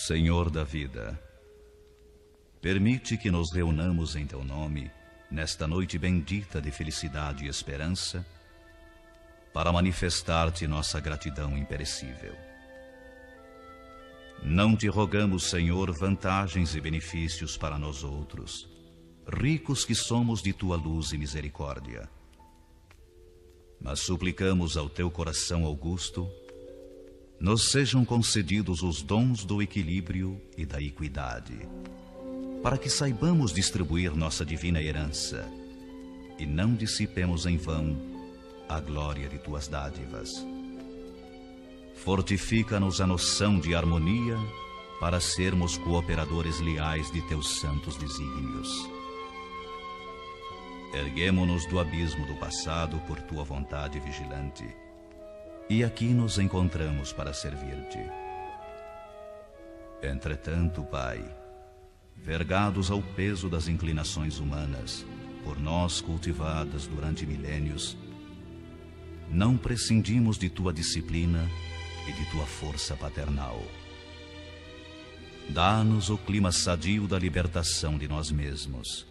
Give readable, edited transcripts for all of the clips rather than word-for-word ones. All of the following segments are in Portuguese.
Senhor da vida, permite que nos reunamos em Teu nome, nesta noite bendita de felicidade e esperança, para manifestar-te nossa gratidão imperecível. Não te rogamos, Senhor, vantagens e benefícios para nós outros, ricos que somos de Tua luz e misericórdia, mas suplicamos ao Teu coração augusto, nos sejam concedidos os dons do equilíbrio e da equidade, para que saibamos distribuir nossa divina herança e não dissipemos em vão a glória de Tuas dádivas. Fortifica-nos a noção de harmonia para sermos cooperadores leais de Teus santos desígnios. Erguemo-nos do abismo do passado por Tua vontade vigilante, e aqui nos encontramos para servir-te. Entretanto, Pai, vergados ao peso das inclinações humanas, por nós cultivadas durante milênios, não prescindimos de Tua disciplina e de Tua força paternal. Dá-nos o clima sadio da libertação de nós mesmos.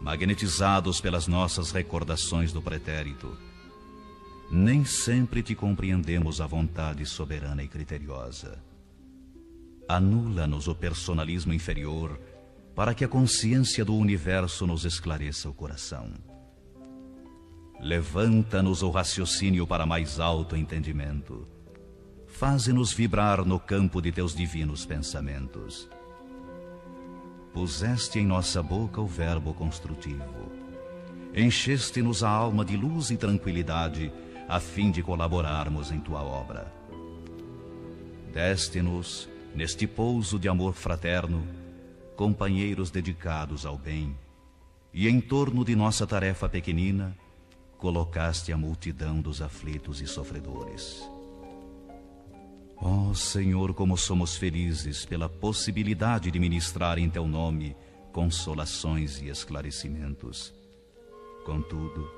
Magnetizados pelas nossas recordações do pretérito, nem sempre te compreendemos a vontade soberana e criteriosa. Anula-nos o personalismo inferior para que a consciência do universo nos esclareça o coração. Levanta-nos o raciocínio para mais alto entendimento. Faze-nos vibrar no campo de Teus divinos pensamentos. Puseste em nossa boca o verbo construtivo. Encheste-nos a alma de luz e tranquilidade, a fim de colaborarmos em Tua obra. Deste-nos, neste pouso de amor fraterno, companheiros dedicados ao bem, e em torno de nossa tarefa pequenina, colocaste a multidão dos aflitos e sofredores. Ó Senhor, como somos felizes pela possibilidade de ministrar em Teu nome consolações e esclarecimentos. Contudo,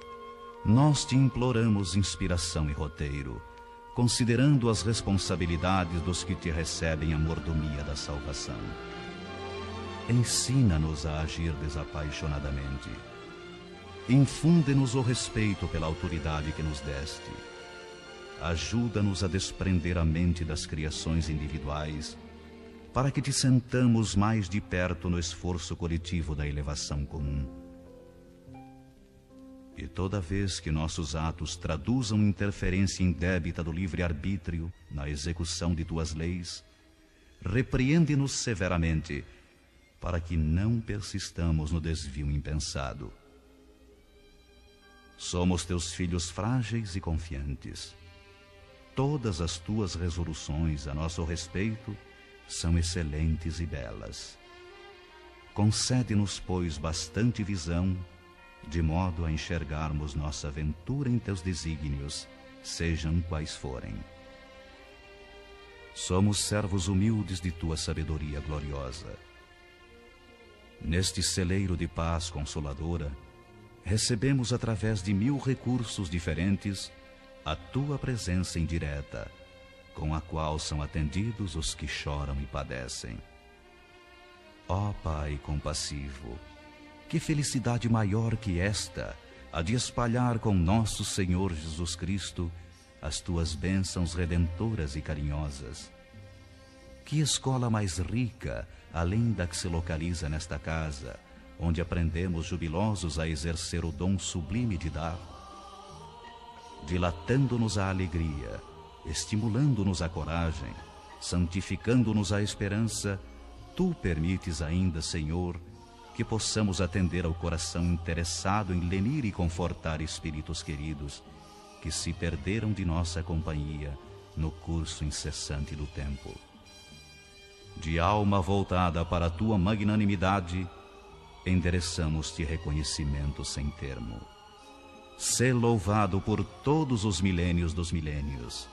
nós te imploramos inspiração e roteiro, considerando as responsabilidades dos que te recebem a mordomia da salvação. Ensina-nos a agir desapaixonadamente. Infunde-nos o respeito pela autoridade que nos deste. Ajuda-nos a desprender a mente das criações individuais, para que te sentamos mais de perto no esforço coletivo da elevação comum. E toda vez que nossos atos traduzam interferência indébita do livre-arbítrio na execução de Tuas leis, repreende-nos severamente, para que não persistamos no desvio impensado. Somos Teus filhos frágeis e confiantes. Todas as Tuas resoluções a nosso respeito são excelentes e belas. Concede-nos, pois, bastante visão, de modo a enxergarmos nossa ventura em Teus desígnios, sejam quais forem. Somos servos humildes de Tua sabedoria gloriosa. Neste celeiro de paz consoladora, recebemos através de 1000 recursos diferentes a Tua presença indireta, com a qual são atendidos os que choram e padecem. Ó Pai compassivo, que felicidade maior que esta, a de espalhar com nosso Senhor Jesus Cristo as Tuas bênçãos redentoras e carinhosas. Que escola mais rica, além da que se localiza nesta casa, onde aprendemos jubilosos a exercer o dom sublime de dar, dilatando-nos a alegria, estimulando-nos a coragem, santificando-nos a esperança, Tu permites ainda, Senhor, que possamos atender ao coração interessado em lenir e confortar espíritos queridos que se perderam de nossa companhia no curso incessante do tempo. De alma voltada para a Tua magnanimidade, endereçamos-te reconhecimento sem termo. Sê louvado por todos os milênios dos milênios.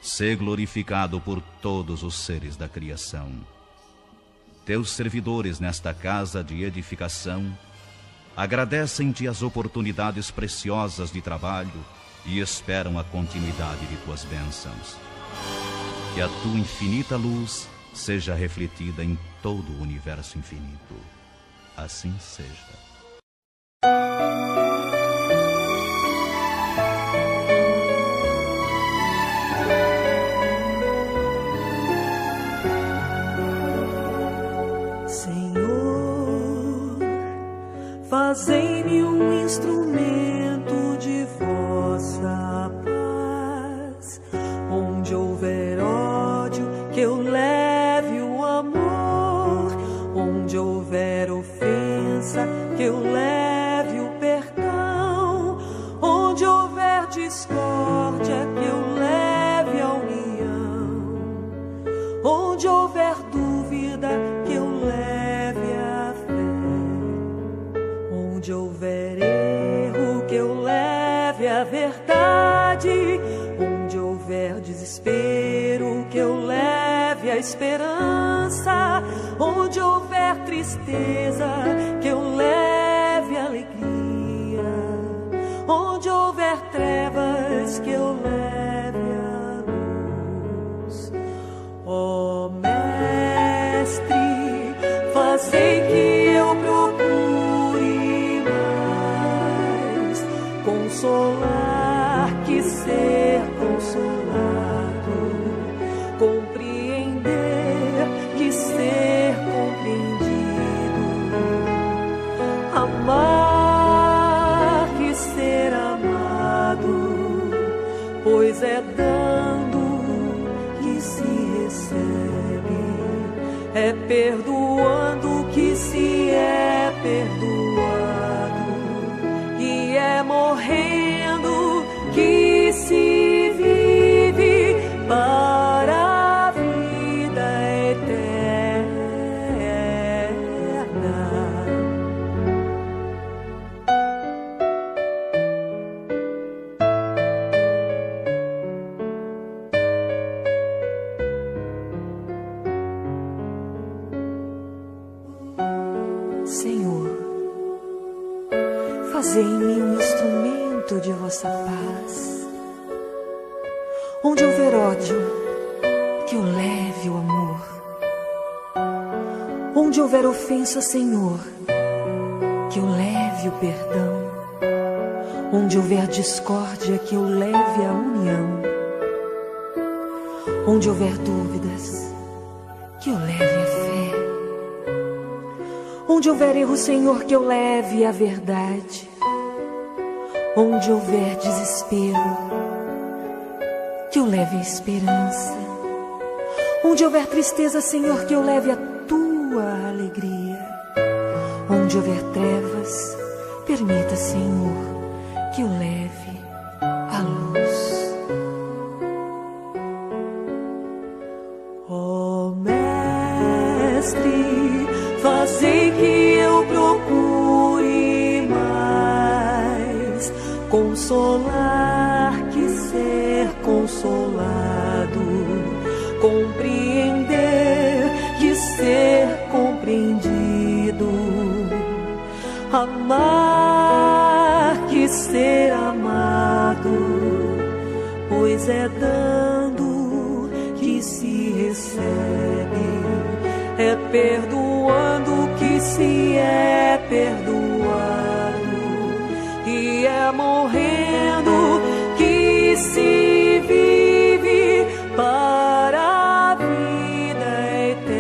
Sê glorificado por todos os seres da criação. Teus servidores nesta casa de edificação agradecem-te as oportunidades preciosas de trabalho e esperam a continuidade de Tuas bênçãos. Que a Tua infinita luz seja refletida em todo o universo infinito. Assim seja. Senhor, fazei-me um instrumento de vossa paz. Onde houver ódio, que eu leve o amor. Onde houver ofensa, que eu leve o perdão. Onde houver discórdia, que eu leve a união. Onde houver dúvida, que eu leve a fé. Onde houver erro, que eu leve a verdade. Onde houver desespero, que eu leve a esperança. Onde houver tristeza, que eu leve a alegria. Onde houver trevas, que eu leve a luz. Ó Mestre, fazei que eu procure mais consolar que ser consolado, compreender que ser compreendido, amar que ser amado, pois é dando que se recebe, é perdoando que se é perdoado, e é morrendo que se vive para a vida eterna. Senhor, fazei-me um instrumento de vossa paz. Onde houver ódio, que eu leve o amor. Onde houver ofensa, Senhor, que eu leve o perdão. Onde houver discórdia, que eu leve a união. Onde houver dúvidas, que eu leve a fé. Onde houver erro, Senhor, que eu leve a verdade. Onde houver desespero, que eu leve a esperança. Onde houver tristeza, Senhor, que eu leve a tua alegria. Onde houver trevas, permita, Senhor, que eu leve a luz. Ó Mestre, fazei que eu procure mais consolar que ser consolado, compreender que ser compreendido, amar que ser amado, pois é dando que se recebe, é perdoando que se é perdoado, e é morrendo que se vive para a vida eterna.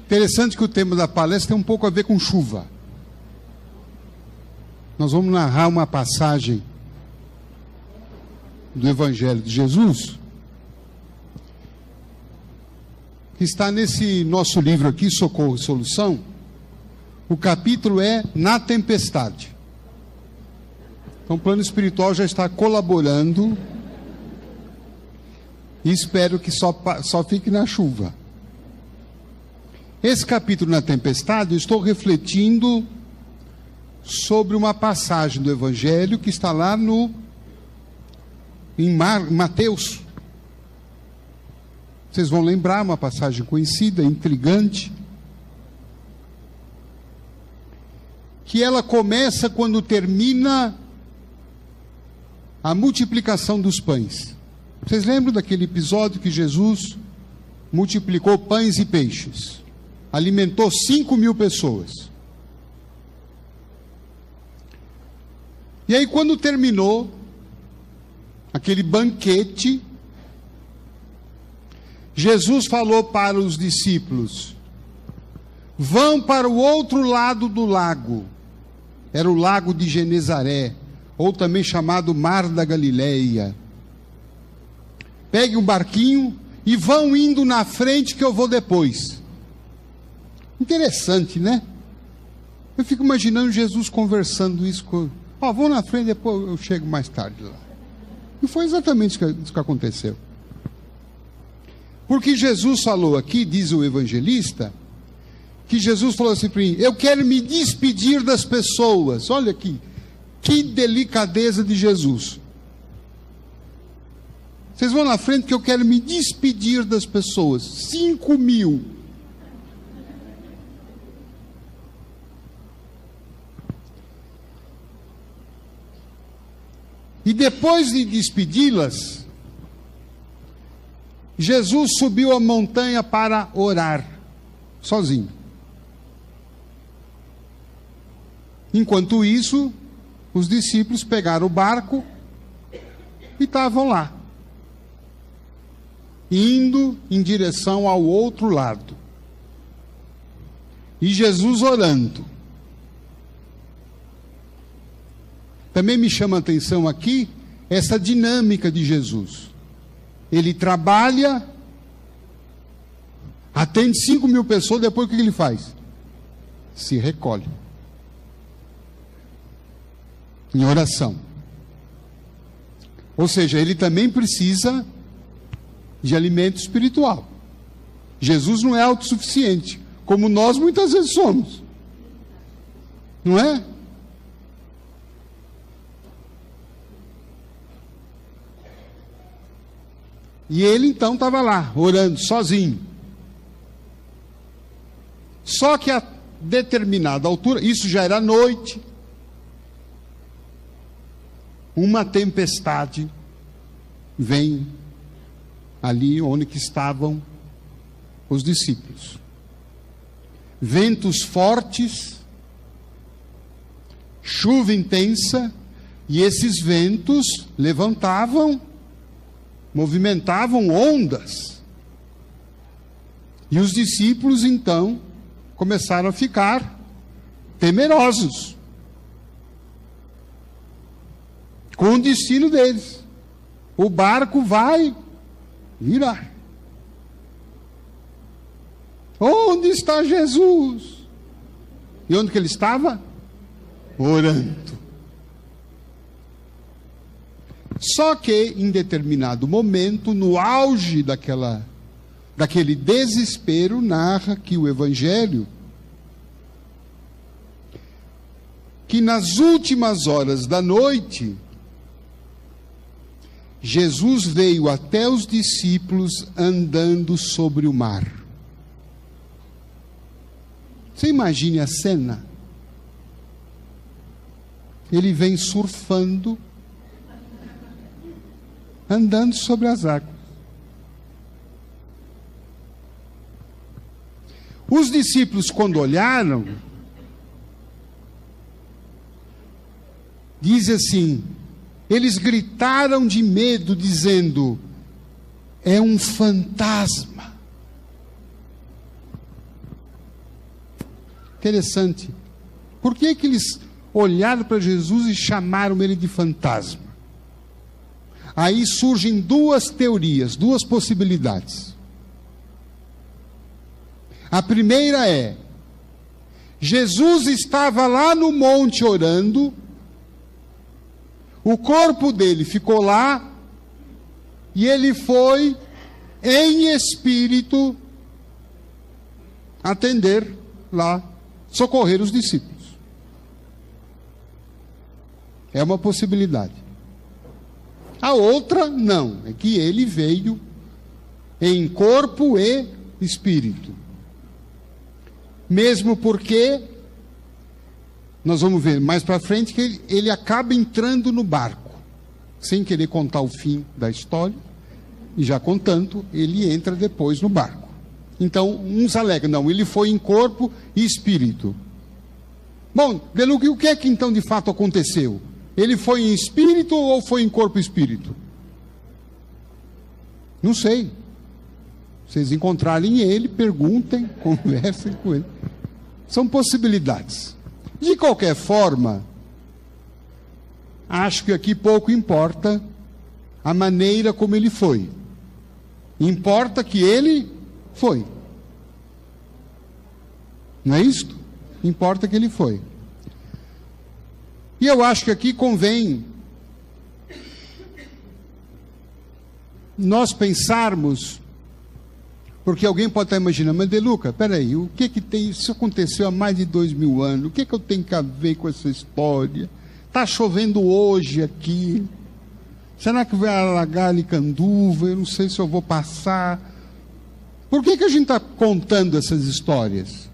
Interessante que o tema da palestra tem um pouco a ver com chuva. Nós vamos narrar uma passagem do Evangelho de Jesus, que está nesse nosso livro aqui, Socorro e Solução. O capítulo é Na Tempestade. Então o plano espiritual já está colaborando e espero que só fique na chuva. Esse capítulo Na Tempestade, eu estou refletindo sobre uma passagem do Evangelho que está lá em Mateus. Vocês vão lembrar, uma passagem conhecida, intrigante, que ela começa quando termina a multiplicação dos pães. Vocês lembram daquele episódio que Jesus multiplicou pães e peixes? Alimentou 5.000 pessoas. E aí, quando terminou aquele banquete, Jesus falou para os discípulos: vão para o outro lado do lago. Era o lago de Genezaré, ou também chamado Mar da Galileia. Peguem um barquinho e vão indo na frente que eu vou depois. Interessante, né? Eu fico imaginando Jesus conversando isso com... vou na frente, depois eu chego mais tarde lá. E foi exatamente isso que aconteceu. Porque Jesus falou aqui, diz o evangelista, que Jesus falou assim para mim: eu quero me despedir das pessoas. Olha aqui, que delicadeza de Jesus. Vocês vão na frente que eu quero me despedir das pessoas. 5.000. E depois de despedi-las, Jesus subiu a montanha para orar, sozinho. Enquanto isso, os discípulos pegaram o barco e estavam lá, indo em direção ao outro lado. E Jesus orando. Também me chama a atenção aqui essa dinâmica de Jesus. Ele trabalha, atende 5.000 pessoas, depois o que ele faz? Se recolhe. Em oração. Ou seja, ele também precisa de alimento espiritual. Jesus não é autossuficiente, como nós muitas vezes somos. Não é? E ele então estava lá, orando, sozinho. Só que a determinada altura, isso já era noite, uma tempestade vem ali onde que estavam os discípulos. Ventos fortes, chuva intensa, e esses ventos levantavam, movimentavam ondas. E os discípulos então começaram a ficar temerosos com o destino deles. O barco vai virar. Onde está Jesus? E onde que ele estava? Orando. Só que em determinado momento, no auge daquele desespero, narra que o Evangelho, que nas últimas horas da noite, Jesus veio até os discípulos andando sobre o mar. Você imagine a cena. Ele vem surfando, andando sobre as águas. Os discípulos, quando olharam, diz assim, eles gritaram de medo, dizendo: é um fantasma. Interessante. Por que que eles olharam para Jesus e chamaram ele de fantasma? Aí surgem duas teorias, duas possibilidades. A primeira é: Jesus estava lá no monte orando, o corpo dele ficou lá, e ele foi em espírito atender lá, socorrer os discípulos. É uma possibilidade. A outra, não. É que ele veio em corpo e espírito. Mesmo porque, nós vamos ver mais para frente, que ele acaba entrando no barco. Sem querer contar o fim da história. E já contando, ele entra depois no barco. Então, uns alegam, não, ele foi em corpo e espírito. Bom, Deluca, o que é que então de fato aconteceu? Ele foi em espírito ou foi em corpo e espírito? Não sei. Vocês encontrarem ele, perguntem, conversem com ele. São possibilidades. De qualquer forma, acho que aqui pouco importa a maneira como ele foi. Importa que ele foi. Não é isto? Importa que ele foi. E eu acho que aqui convém nós pensarmos, porque alguém pode estar imaginando, mas Deluca, peraí, o que tem, isso aconteceu há mais de 2000 anos, o que eu tenho a ver com essa história? Está chovendo hoje aqui, será que vai alagar Licanduva? Eu não sei se eu vou passar. Por que a gente está contando essas histórias?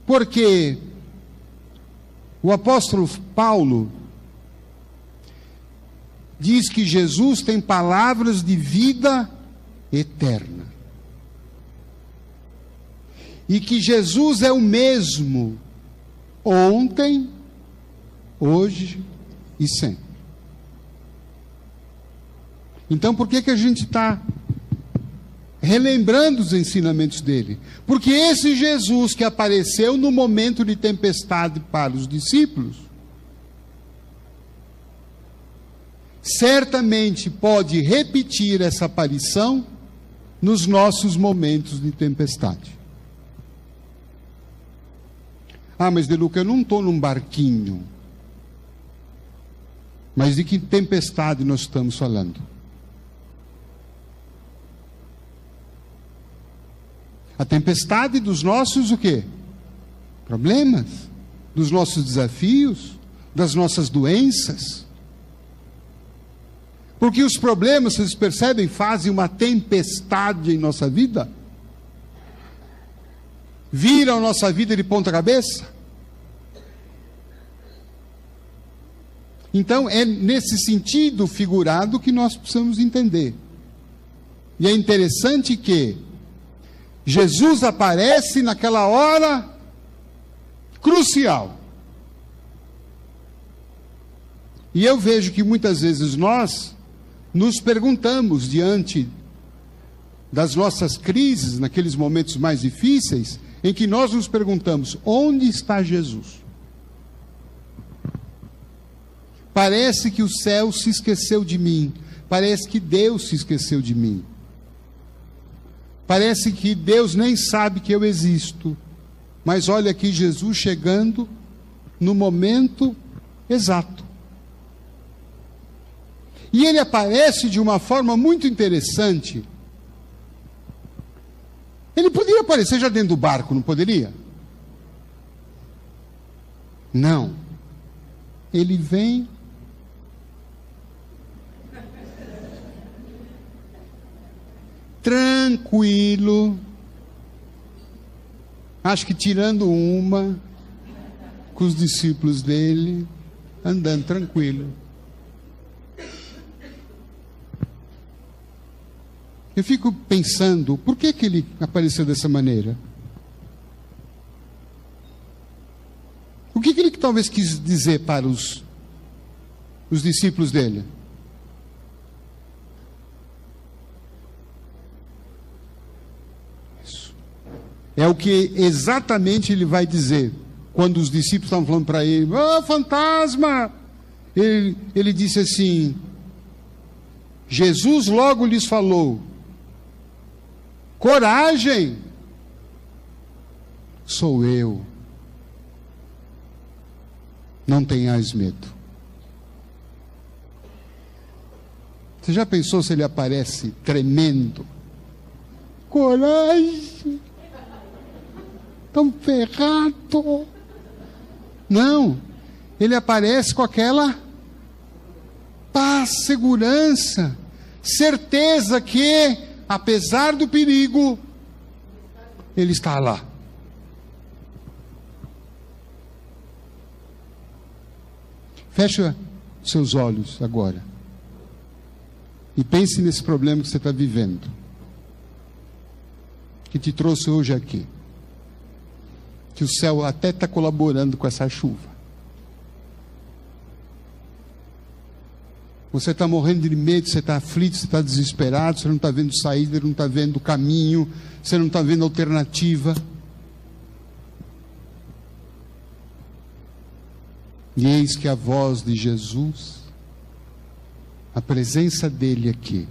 Porque o apóstolo Paulo diz que Jesus tem palavras de vida eterna. E que Jesus é o mesmo ontem, hoje e sempre. Então, por que a gente está relembrando os ensinamentos dele? Porque esse Jesus que apareceu no momento de tempestade para os discípulos, certamente pode repetir essa aparição nos nossos momentos de tempestade. Ah, mas Deluca, eu não estou num barquinho. Mas de que tempestade nós estamos falando? A tempestade dos nossos o quê? Problemas, dos nossos desafios, das nossas doenças. Porque os problemas, vocês percebem, fazem uma tempestade em nossa vida. Viram a nossa vida de ponta cabeça. Então é nesse sentido figurado que nós precisamos entender. E é interessante que Jesus aparece naquela hora crucial. E eu vejo que muitas vezes nós nos perguntamos diante das nossas crises, naqueles momentos mais difíceis, em que nós nos perguntamos, onde está Jesus? Parece que o céu se esqueceu de mim, parece que Deus se esqueceu de mim. Parece que Deus nem sabe que eu existo. Mas olha aqui Jesus chegando no momento exato. E ele aparece de uma forma muito interessante. Ele poderia aparecer já dentro do barco, não poderia? Não. Ele vem tranquilo, acho que tirando uma, com os discípulos dele, andando tranquilo. Eu fico pensando, por que ele apareceu dessa maneira? O que ele talvez quis dizer para os discípulos dele? É o que exatamente ele vai dizer quando os discípulos estavam falando para ele, fantasma! Ele disse assim, Jesus logo lhes falou, coragem, sou eu, não tenhais medo. Você já pensou se ele aparece tremendo? Coragem! Tão ferrado. Não, ele aparece com aquela paz, segurança, certeza que, apesar do perigo, ele está lá. Fecha seus olhos agora e pense nesse problema que você está vivendo, que te trouxe hoje aqui, que o céu até está colaborando com essa chuva. Você está morrendo de medo, você está aflito, você está desesperado, você não está vendo saída, não está vendo caminho, você não está vendo alternativa. E eis que a voz de Jesus, a presença dele aqui,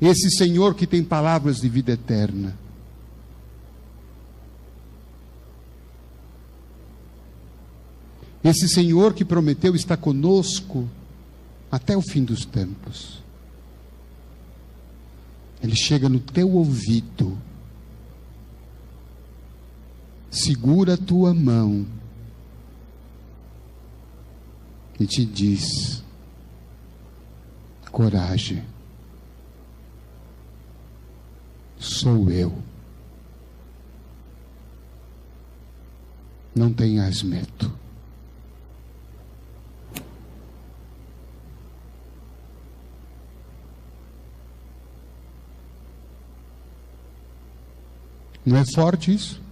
esse Senhor que tem palavras de vida eterna, esse Senhor que prometeu estar conosco até o fim dos tempos, ele chega no teu ouvido, segura a tua mão e te diz: coragem, sou eu, não tenhas medo. Não é forte isso?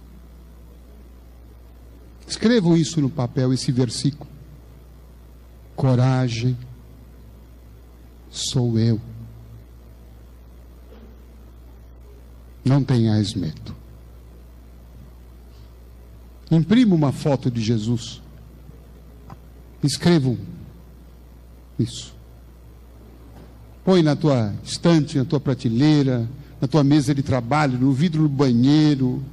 Escrevam isso no papel, esse versículo. Coragem, sou eu. Não tenhais medo. Imprima uma foto de Jesus. Escrevam isso. Põe na tua estante, na tua prateleira, na tua mesa de trabalho, no vidro do banheiro.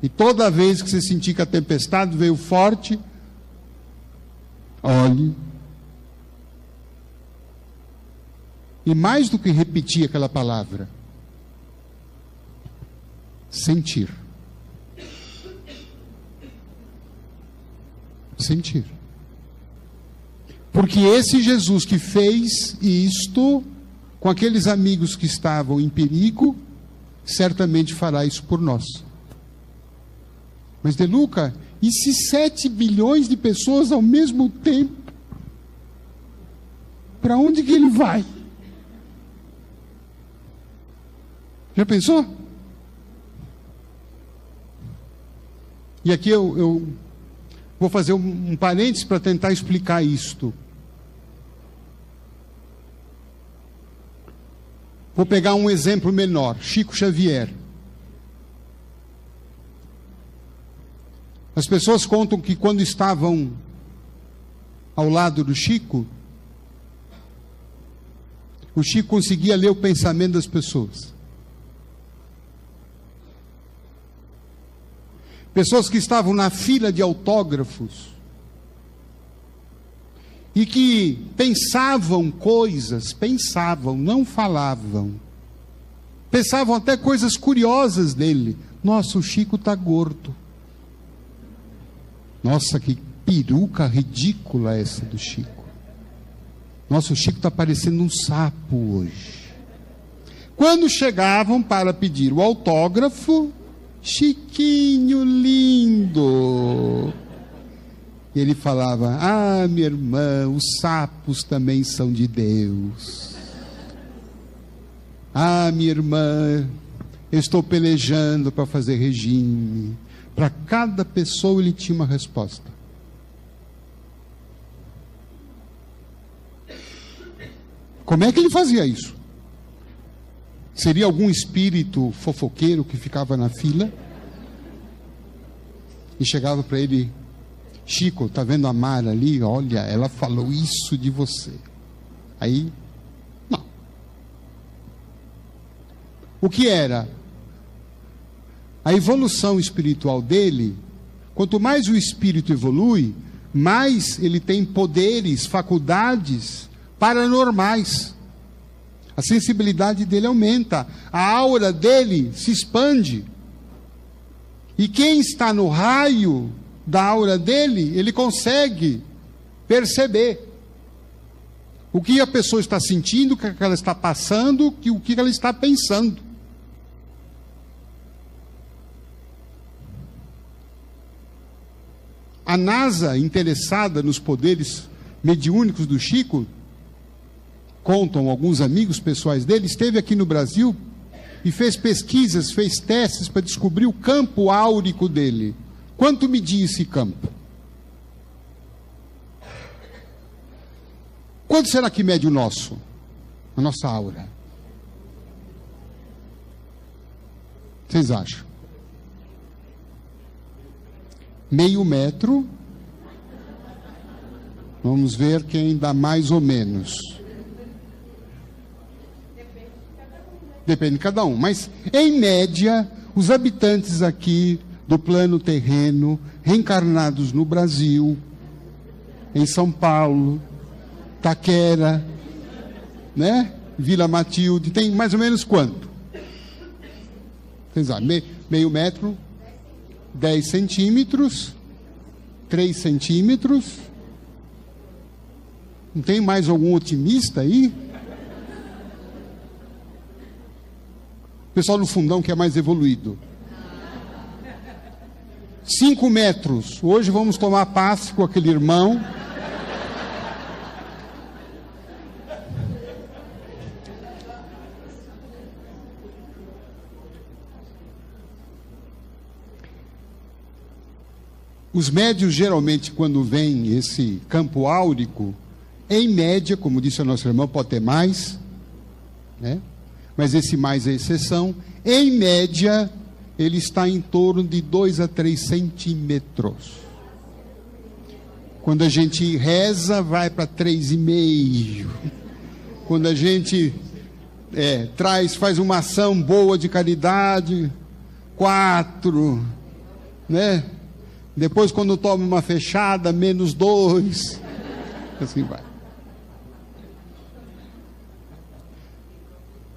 E toda vez que você sentir que a tempestade veio forte, olhe. E mais do que repetir aquela palavra, sentir. Sentir. Porque esse Jesus que fez isto com aqueles amigos que estavam em perigo, certamente fará isso por nós. Mas, De Luca, e se 7 bilhões de pessoas ao mesmo tempo? Para onde que ele vai? Já pensou? E aqui eu vou fazer um parênteses para tentar explicar isto. Vou pegar um exemplo menor, Chico Xavier. As pessoas contam que quando estavam ao lado do Chico, o Chico conseguia ler o pensamento das pessoas. Pessoas que estavam na fila de autógrafos e que pensavam coisas, não falavam. Pensavam até coisas curiosas dele. Nossa, o Chico está gordo. Nossa, que peruca ridícula essa do Chico. Nossa, o Chico está parecendo um sapo hoje. Quando chegavam para pedir o autógrafo, Chiquinho lindo. E ele falava: ah, minha irmã, os sapos também são de Deus. Ah, minha irmã, eu estou pelejando para fazer regime. Para cada pessoa ele tinha uma resposta. Como é que ele fazia isso? Seria algum espírito fofoqueiro que ficava na fila e chegava para ele: Chico, tá vendo a Mara ali? Olha, ela falou isso de você. Aí, não. O que era? A evolução espiritual dele, quanto mais o espírito evolui, mais ele tem poderes, faculdades paranormais. A sensibilidade dele aumenta, a aura dele se expande. E quem está no raio da aura dele, ele consegue perceber o que a pessoa está sentindo, o que ela está passando, o que ela está pensando. A NASA, interessada nos poderes mediúnicos do Chico, contam alguns amigos pessoais dele, esteve aqui no Brasil e fez pesquisas, fez testes para descobrir o campo áurico dele. Quanto media esse campo? Quanto será que mede o nosso? A nossa aura? Vocês acham? Meio metro. Vamos ver quem dá mais ou menos. Depende de cada um. Mas, em média, os habitantes aqui do plano terreno, reencarnados no Brasil, em São Paulo, Taquera, né? Vila Matilde, tem mais ou menos quanto? Vocês sabem, meio metro, 10 centímetros, 3 centímetros. Não tem mais algum otimista aí? O pessoal no fundão que é mais evoluído. 5 metros. Hoje vamos tomar passe com aquele irmão. Os médios, geralmente, quando vem esse campo áurico, em média, como disse o nosso irmão, pode ter mais, né? Mas esse mais é exceção. Em média, ele está em torno de 2 a 3 centímetros. Quando a gente reza, vai para 3,5. Quando a gente faz uma ação boa de caridade, 4, né? Depois, quando toma uma fechada, menos 2. Assim vai.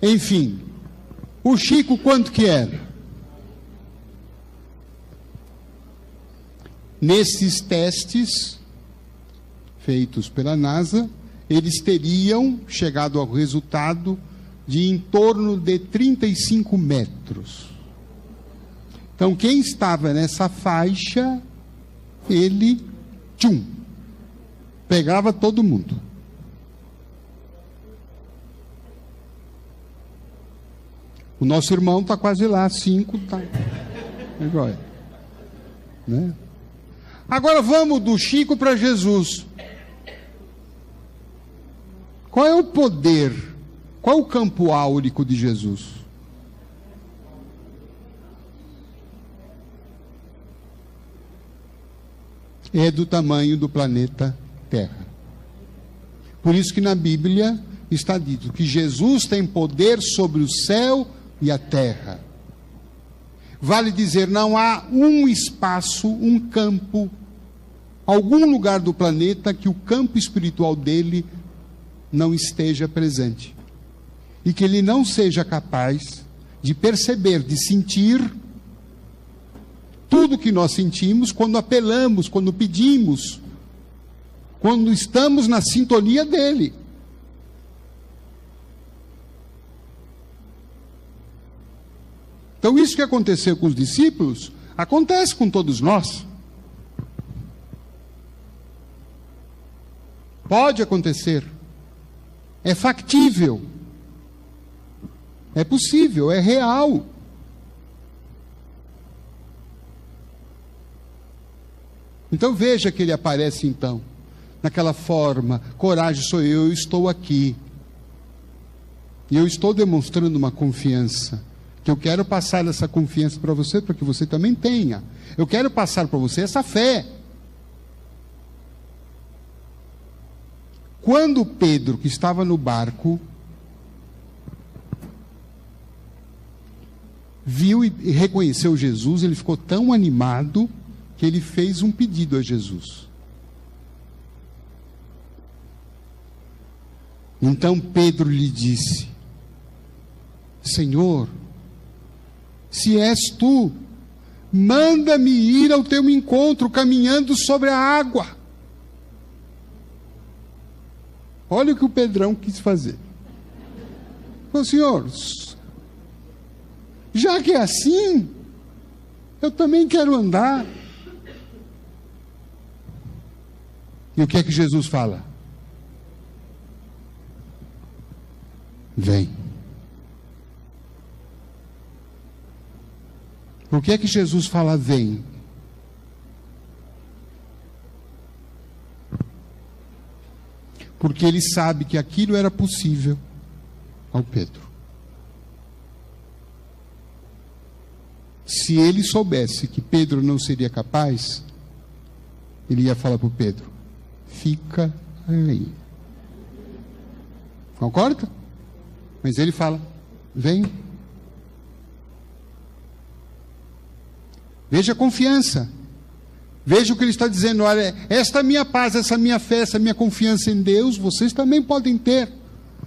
Enfim, o Chico quanto que era? Nesses testes feitos pela NASA, eles teriam chegado ao resultado de em torno de 35 metros. Então, quem estava nessa faixa, ele, pegava todo mundo. O nosso irmão está quase lá, 5, tá. Né? Agora vamos do Chico para Jesus. Qual é o poder? Qual é o campo áurico de Jesus? É do tamanho do planeta Terra. Por isso que na Bíblia está dito que Jesus tem poder sobre o céu e a terra. Vale dizer, não há um espaço, um campo, algum lugar do planeta que o campo espiritual dele não esteja presente. E que ele não seja capaz de perceber, de sentir tudo que nós sentimos quando apelamos, quando pedimos, quando estamos na sintonia dele. Então, isso que aconteceu com os discípulos, acontece com todos nós. Pode acontecer. É factível. É possível, é real. Então, veja que ele aparece, então, naquela forma: coragem, sou eu estou aqui. E eu estou demonstrando uma confiança. Que eu quero passar essa confiança para você, para que você também tenha. Eu quero passar para você essa fé. Quando Pedro, que estava no barco, viu e reconheceu Jesus, ele ficou tão animado que ele fez um pedido a Jesus. Então Pedro lhe disse: Senhor, se és tu, manda-me ir ao teu encontro, caminhando sobre a água. Olha o que o Pedrão quis fazer. Falou, Senhor, já que é assim, eu também quero andar. E o que é que Jesus fala? Vem. Por que é que Jesus fala vem? Porque ele sabe que aquilo era possível ao Pedro. Se ele soubesse que Pedro não seria capaz, ele ia falar para o Pedro, fica aí. Concorda? Mas ele fala, vem. Veja a confiança. Veja o que ele está dizendo. Olha, esta minha paz, essa minha fé, essa minha confiança em Deus, vocês também podem ter.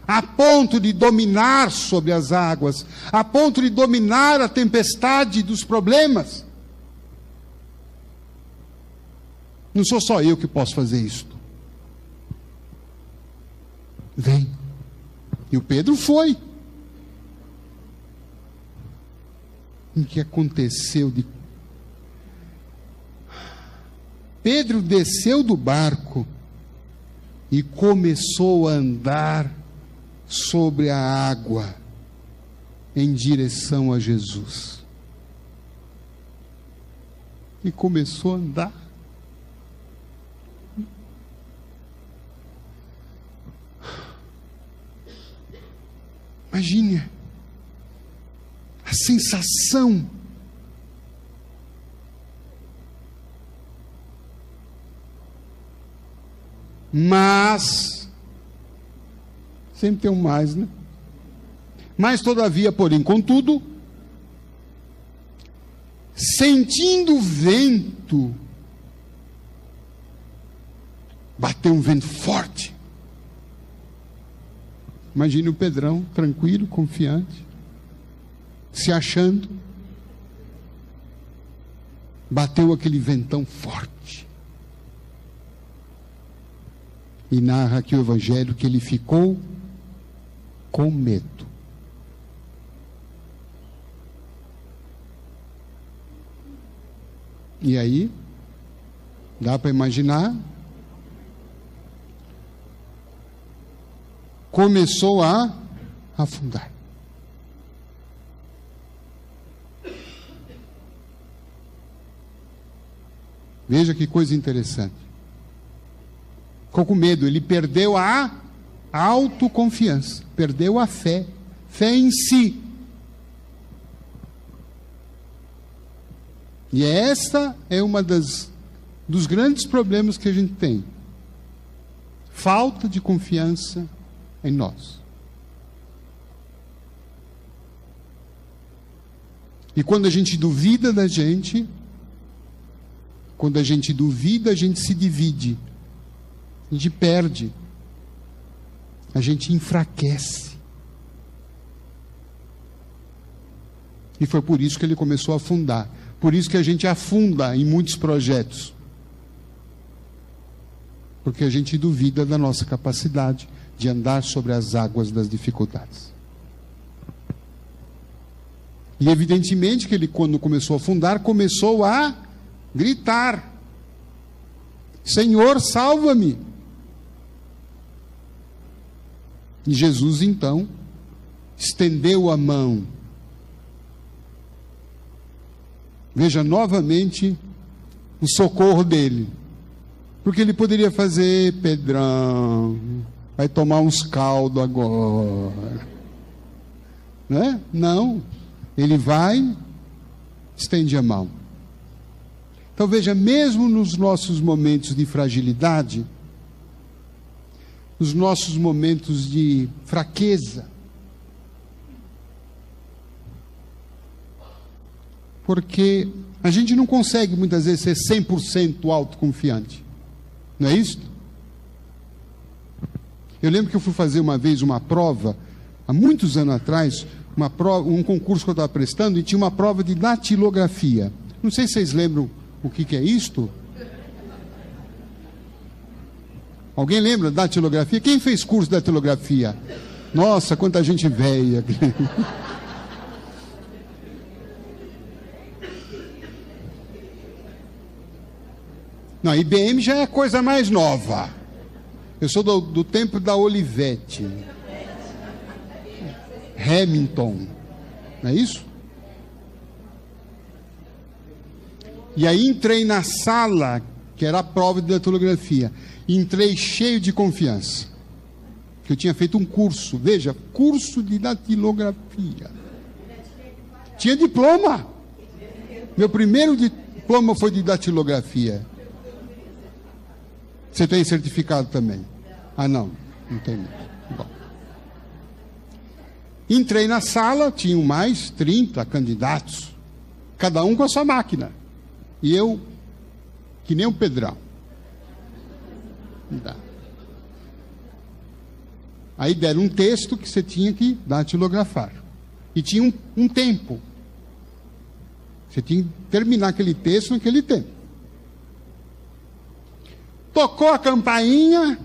A ponto de dominar sobre as águas. A ponto de dominar a tempestade dos problemas. Não sou só eu que posso fazer isto. Vem. E o Pedro foi. O que aconteceu de... Pedro desceu do barco e começou a andar sobre a água em direção a Jesus. E começou a andar. Imagine a sensação mas sempre tem um mais, né? Mas todavia, porém, contudo, sentindo o vento, bateu um vento forte. Imagine o Pedrão, tranquilo, confiante, se achando. Bateu aquele ventão forte. E narra aqui o Evangelho que ele ficou com medo. E aí, dá para imaginar, começou a afundar. Veja que coisa interessante. Ficou com medo, ele perdeu a autoconfiança, perdeu a fé em si. E essa é uma dos grandes problemas que a gente tem. Falta de confiança em nós. E quando a gente duvida da gente, quando a gente duvida, a gente se divide. A gente perde. A gente enfraquece. E foi por isso que ele começou a afundar. Por isso que a gente afunda em muitos projetos. Porque a gente duvida da nossa capacidade de andar sobre as águas das dificuldades. E evidentemente que ele, quando começou a afundar, começou a gritar: Senhor, salva-me! E Jesus então estendeu a mão. Veja novamente o socorro dele. Porque ele poderia fazer: Pedrão, vai tomar uns caldos agora. Né? Não. Ele vai, estende a mão. Então veja, mesmo nos nossos momentos de fragilidade, nos nossos momentos de fraqueza, porque a gente não consegue muitas vezes ser 100% autoconfiante, não é isso? Eu lembro que eu fui fazer uma vez uma prova, há muitos anos atrás, um concurso que eu estava prestando, e tinha uma prova de datilografia. Não sei se vocês lembram o que é isto. Alguém lembra da datilografia? Quem fez curso de datilografia? Nossa, quanta gente velha. Não, IBM já é coisa mais nova. Eu sou do tempo da Olivetti. Hamilton. Não é isso? E aí entrei na sala, que era a prova de datilografia. Entrei cheio de confiança. Que eu tinha feito um curso. Veja, curso de datilografia. Tinha diploma. Meu primeiro diploma foi de datilografia. Você tem certificado também? Ah, não tem mesmo. Bom. Entrei na sala, tinham mais 30 candidatos, cada um com a sua máquina. E eu, que nem um Pedrão. Aí deram um texto que você tinha que datilografar. E tinha um tempo. Você tinha que terminar aquele texto naquele tempo. Tocou a campainha,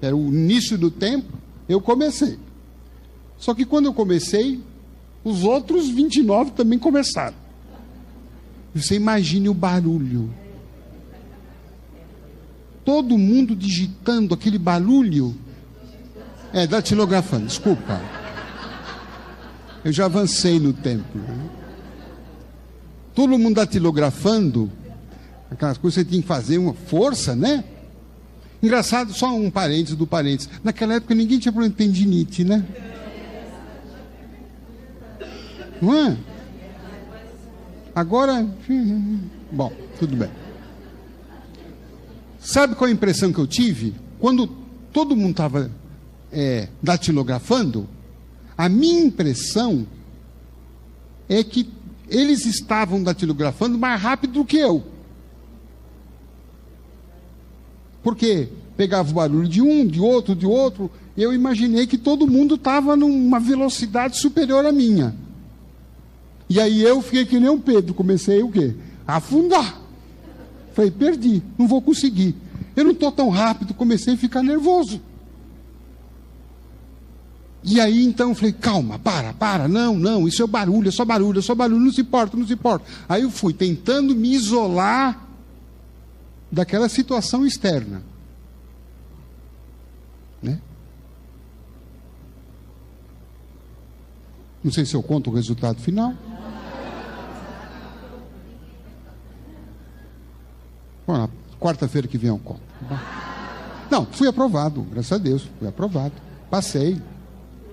era o início do tempo, eu comecei. Só que quando eu comecei, os outros 29 também começaram. Você imagine o barulho. Todo mundo digitando aquele barulho. Datilografando, desculpa. Eu já avancei no tempo. Né? Todo mundo datilografando. Aquelas coisas que você tinha que fazer uma força, né? Engraçado, só um parênteses do parênteses. Naquela época ninguém tinha problema de tendinite, né? Não é? Agora, bom, tudo bem. Sabe qual a impressão que eu tive? Quando todo mundo estava datilografando, a minha impressão é que eles estavam datilografando mais rápido do que eu. Porque pegava o barulho de um, de outro, e eu imaginei que todo mundo estava numa velocidade superior à minha. E aí eu fiquei que nem o Pedro, comecei o quê? A afundar. Falei, perdi, não vou conseguir. Eu não estou tão rápido, comecei a ficar nervoso. E aí então eu falei, calma, para, não, isso é barulho, não se importa. Aí eu fui tentando me isolar daquela situação externa, né? Não sei se eu conto o resultado final. Bom, na quarta-feira que vem eu conto. Não, fui aprovado, graças a Deus, fui aprovado. Passei,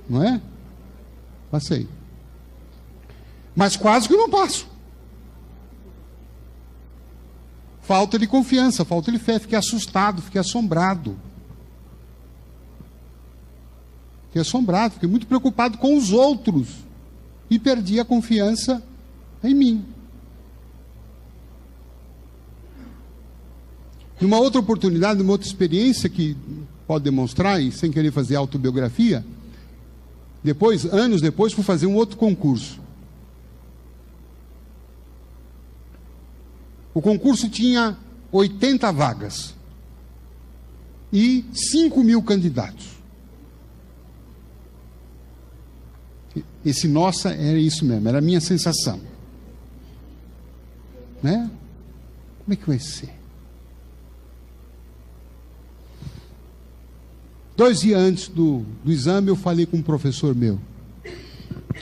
não é? Passei. Mas quase que não passo. Falta de confiança, falta de fé. Fiquei assustado, fiquei assombrado. Fiquei muito preocupado com os outros. E perdi a confiança em mim. Numa outra oportunidade, numa outra experiência que pode demonstrar, e sem querer fazer autobiografia, anos depois, fui fazer um outro concurso. O concurso tinha 80 vagas e 5.000 candidatos. Esse nossa era isso mesmo, era a minha sensação. Né? Como é que vai ser? 2 dias antes do exame, eu falei com um professor meu.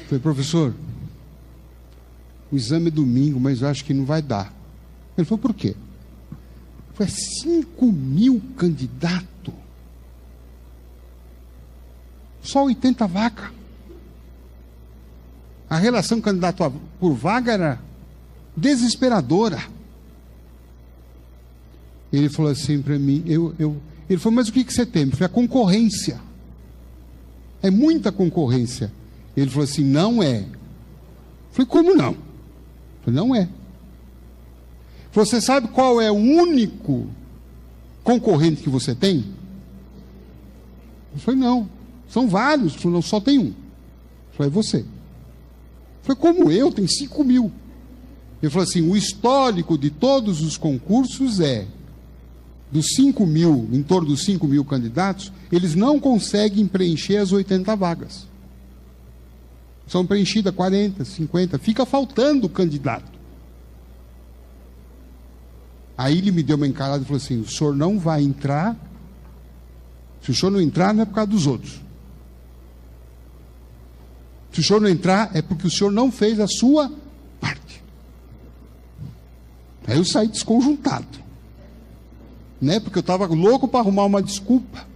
Falei, professor, o exame é domingo, mas eu acho que não vai dar. Ele falou, por quê? Foi 5.000 candidatos. Só 80 vagas. A relação candidato por vaga era desesperadora. Ele falou assim para mim, ele falou, mas o que você tem? Eu falei, a concorrência. É muita concorrência. Ele falou assim, não é. Eu falei, como não? Eu falei, não é. Você sabe qual é o único concorrente que você tem? Eu falei, não. São vários. Ele falou, não, só tem um. Eu falei, você. Eu falei, como eu? Tem 5.000. Ele falou assim, o histórico de todos os concursos é, dos 5 mil, em torno dos 5 mil candidatos, eles não conseguem preencher as 80 vagas. São preenchidas 40, 50, fica faltando candidato. Aí ele me deu uma encarada e falou assim, o senhor não vai entrar, se o senhor não entrar não é por causa dos outros. Se o senhor não entrar é porque o senhor não fez a sua parte. Aí eu saí desconjuntado. Né? Porque eu estava louco para arrumar uma desculpa.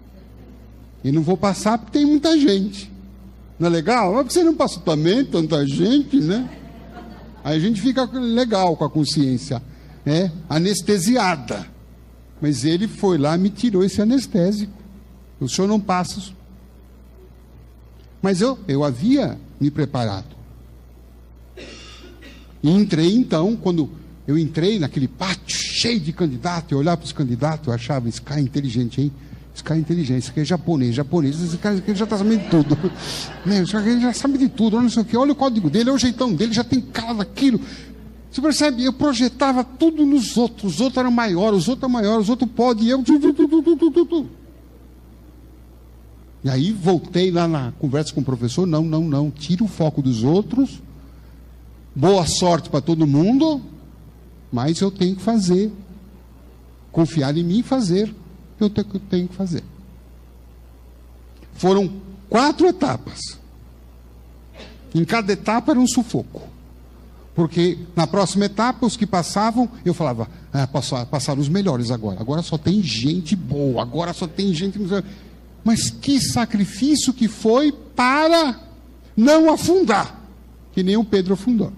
E não vou passar porque tem muita gente. Não é legal? Mas você não passa também, tanta gente, né? Aí a gente fica legal com a consciência, né? Anestesiada. Mas ele foi lá e me tirou esse anestésico. O senhor não passa. Mas eu havia me preparado. E entrei então, quando eu entrei naquele pátio cheio de candidatos, eu olhava para os candidatos, eu achava, esse cara é inteligente, hein? Esse cara é inteligente, esse cara é japonês, esse cara já está sabendo de tudo. Esse cara já sabe de tudo, não sei o quê, olha o código dele, olha o jeitão dele, já tem cara daquilo. Você percebe? Eu projetava tudo nos outros, os outros eram maiores, os outros podem, e eu... E aí voltei lá na conversa com o professor, não, tira o foco dos outros, boa sorte para todo mundo, mas eu tenho que fazer, confiar em mim e fazer, eu tenho que fazer. Foram 4 etapas, em cada etapa era um sufoco, porque na próxima etapa, os que passavam, eu falava, passaram os melhores agora só tem gente boa, agora só tem gente... Mas que sacrifício que foi para não afundar, que nem o Pedro afundou.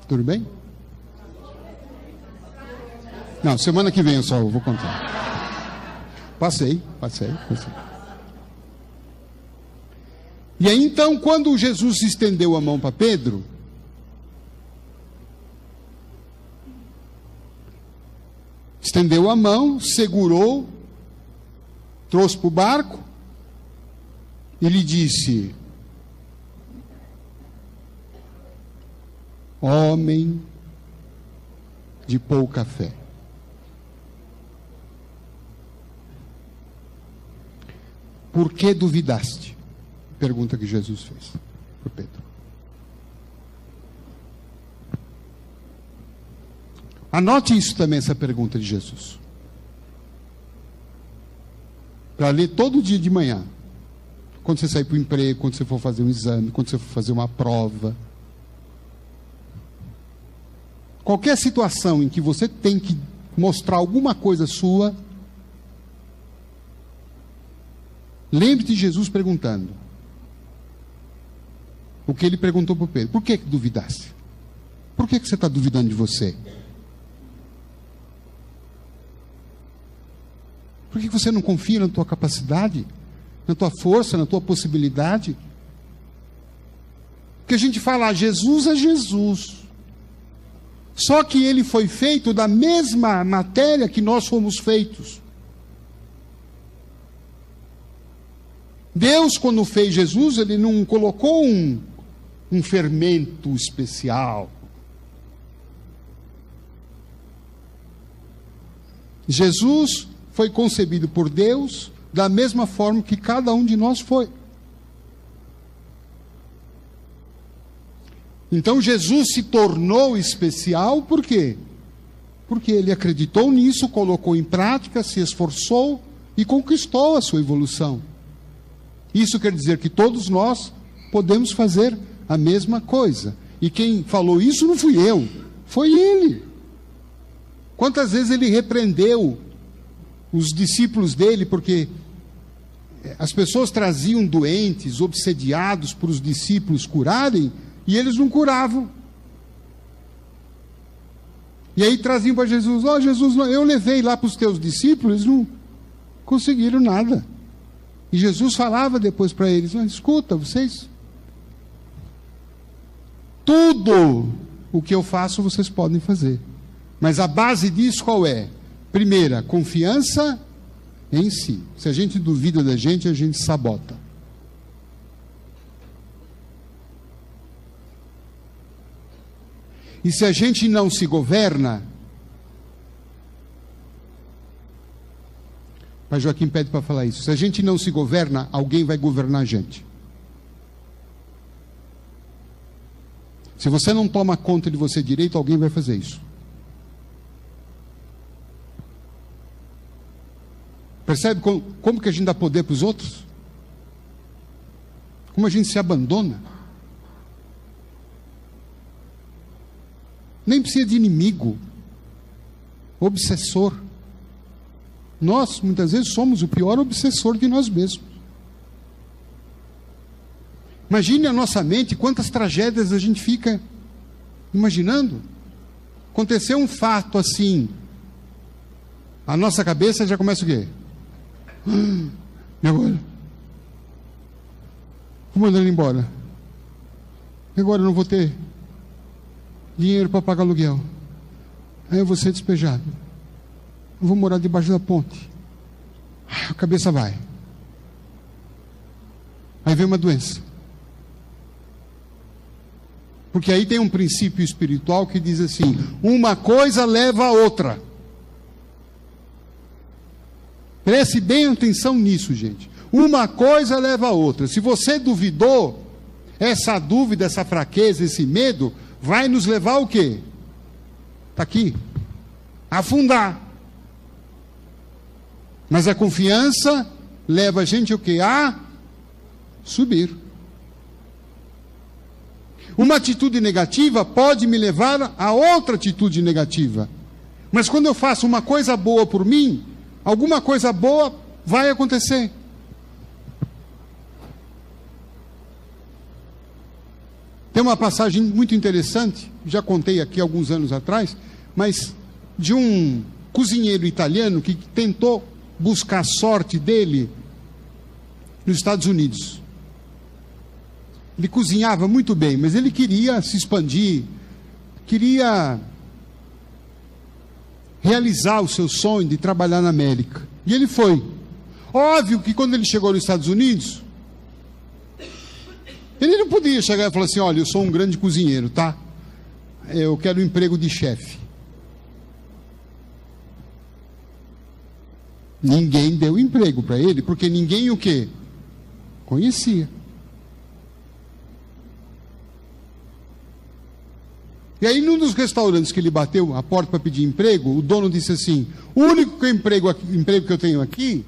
Tudo bem? Não, semana que vem eu só vou contar. Passei. E aí então, quando Jesus estendeu a mão para Pedro, estendeu a mão, segurou, trouxe para o barco, e lhe disse, homem de pouca fé. Por que duvidaste? Pergunta que Jesus fez para Pedro. Anote isso também, essa pergunta de Jesus. Para ler todo dia de manhã. Quando você sair para o emprego, quando você for fazer um exame, quando você for fazer uma prova. Qualquer situação em que você tem que mostrar alguma coisa sua, lembre-te de Jesus perguntando. O que ele perguntou para Pedro. Por que duvidaste? Por que você está duvidando de você? Por que você não confia na tua capacidade, na tua força, na tua possibilidade? Porque a gente fala, Jesus é Jesus. Só que ele foi feito da mesma matéria que nós fomos feitos. Deus, quando fez Jesus, ele não colocou um fermento especial. Jesus foi concebido por Deus da mesma forma que cada um de nós foi. Então Jesus se tornou especial por quê? Porque ele acreditou nisso, colocou em prática, se esforçou e conquistou a sua evolução. Isso quer dizer que todos nós podemos fazer a mesma coisa. E quem falou isso não fui eu, foi ele. Quantas vezes ele repreendeu os discípulos dele, porque as pessoas traziam doentes, obsediados por os discípulos curarem, e eles não curavam. E aí traziam para Jesus, Jesus, eu levei lá para os teus discípulos, eles não conseguiram nada. E Jesus falava depois para eles, escuta, vocês, tudo o que eu faço vocês podem fazer. Mas a base disso qual é? Primeira, confiança em si. Se a gente duvida da gente, a gente sabota. E se a gente não se governa, Pai Joaquim pede para falar isso, se a gente não se governa, alguém vai governar a gente. Se você não toma conta de você direito, alguém vai fazer isso. Percebe como que a gente dá poder para os outros? Como a gente se abandona? Nem precisa de inimigo, obsessor. Nós, muitas vezes, somos o pior obsessor de nós mesmos. Imagine a nossa mente, quantas tragédias a gente fica imaginando. Aconteceu um fato assim, a nossa cabeça já começa o quê? E agora? Vou mandar ele embora. E agora eu não vou ter dinheiro para pagar aluguel. Aí eu vou ser despejado. Eu vou morar debaixo da ponte. A cabeça vai. Aí vem uma doença. Porque aí tem um princípio espiritual que diz assim: uma coisa leva a outra. Preste bem atenção nisso, gente. Uma coisa leva a outra. Se você duvidou, essa dúvida, essa fraqueza, esse medo, vai nos levar ao quê? Está aqui. Afundar. Mas a confiança leva a gente o quê? A subir. Uma atitude negativa pode me levar a outra atitude negativa. Mas quando eu faço uma coisa boa por mim, alguma coisa boa vai acontecer. Tem uma passagem muito interessante, já contei aqui alguns anos atrás, mas de um cozinheiro italiano que tentou buscar a sorte dele nos Estados Unidos. Ele cozinhava muito bem, mas ele queria se expandir, queria realizar o seu sonho de trabalhar na América. E ele foi. Óbvio que quando ele chegou nos Estados Unidos, ele não podia chegar e falar assim: olha, eu sou um grande cozinheiro, tá? Eu quero um emprego de chefe. Ninguém deu emprego para ele, porque ninguém o quê? Conhecia. E aí, num dos restaurantes que ele bateu a porta para pedir emprego, o dono disse assim: o único emprego que eu tenho aqui